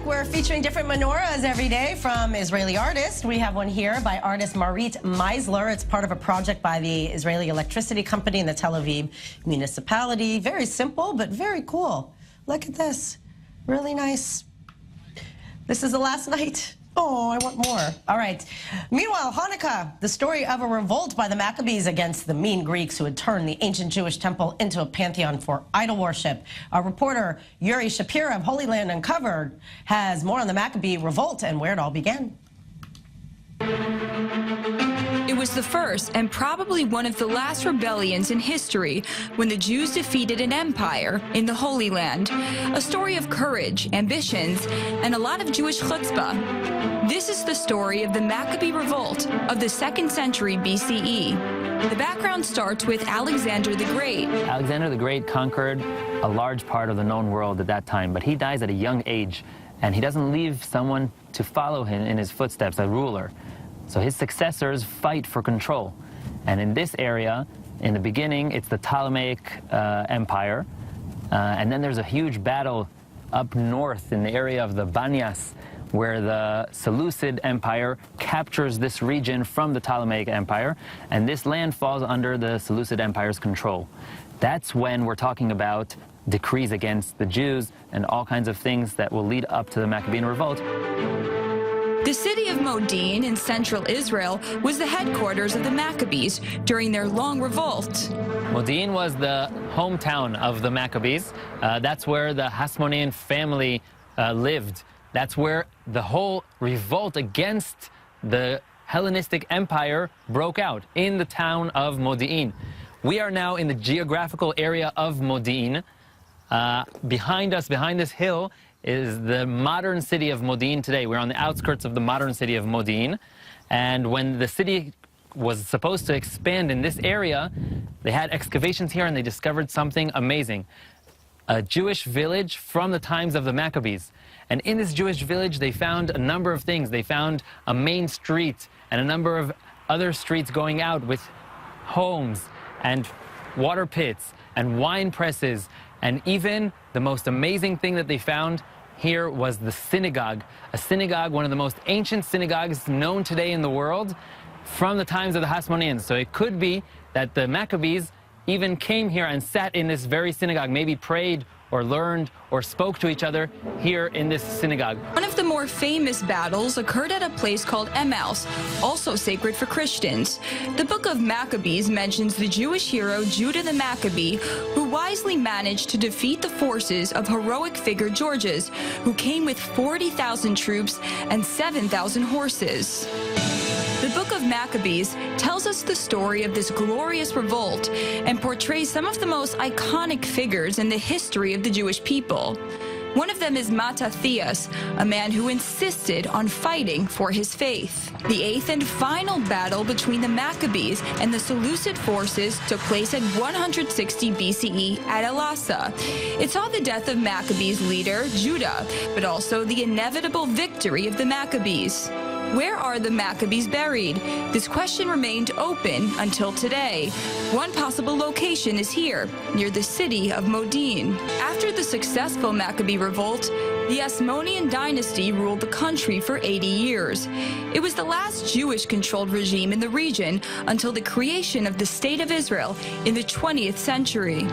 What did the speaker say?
We're featuring different menorahs every day from Israeli artists. We have one here by artist Marit Meisler. It's part of a project by the Israeli electricity company and the Tel Aviv municipality. Very simple, but very cool. Look at this. Really nice. This is the last night. Oh, I want more. All right. Meanwhile, Hanukkah, the story of a revolt by the Maccabees against the mean Greeks who had turned the ancient Jewish temple into a pantheon for idol worship. Our reporter Yuri Shapira of Holy Land Uncovered has more on the Maccabee revolt and where it all began. It was the first and probably one of the last rebellions in history when the Jews defeated an empire in the Holy Land. A story of courage, ambitions, and a lot of Jewish chutzpah. This is the story of the Maccabee revolt of the 2nd century BCE. The background starts with Alexander the Great. Alexander the Great conquered a large part of the known world at that time, but he dies at a young age, and he doesn't leave someone to follow him in his footsteps, a ruler. So his successors fight for control. And in this area, in the beginning, it's the Ptolemaic Empire. And then there's a huge battle up north in the area of the Banyas, where the Seleucid Empire captures this region from the Ptolemaic Empire. And this land falls under the Seleucid Empire's control. That's when we're talking about decrees against the Jews and all kinds of things that will lead up to the Maccabean revolt. The city of Modiin in central Israel was the headquarters of the Maccabees during their long revolt. Modiin was the hometown of the Maccabees. That's where the Hasmonean family lived. That's where the whole revolt against the Hellenistic Empire broke out, in the town of Modiin. We are now in the geographical area of Modiin. Behind us, behind this hill, is the modern city of Modiin today. We're on the outskirts of the modern city of Modiin. And when the city was supposed to expand in this area, they had excavations here and they discovered something amazing. A Jewish village from the times of the Maccabees. And in this Jewish village, they found a number of things. They found a main street and a number of other streets going out with homes and water pits and wine presses. And even the most amazing thing that they found here was the synagogue. A synagogue, one of the most ancient synagogues known today in the world, from the times of the Hasmoneans. So it could be that the Maccabees even came here and sat in this very synagogue, maybe prayed or learned or spoke to each other here in this synagogue. One of the more famous battles occurred at a place called Emmaus, also sacred for Christians. The book of Maccabees mentions the Jewish hero Judah the Maccabee, who wisely managed to defeat the forces of heroic figure Georges, who came with 40,000 troops and 7,000 horses. The book of Maccabees tells us the story of this glorious revolt and portrays some of the most iconic figures in the history of the Jewish people. One of them is Mattathias, a man who insisted on fighting for his faith. The 8th and final battle between the Maccabees and the Seleucid forces took place at 160 BCE at Elassa. It saw the death of Maccabees' leader, Judah, but also the inevitable victory of the Maccabees. Where are the Maccabees buried? This question remained open until today. One possible location is here, near the city of Modiin. After the successful Maccabee revolt, the Hasmonean dynasty ruled the country for 80 years. It was the last Jewish-controlled regime in the region until the creation of the State of Israel in the 20th century.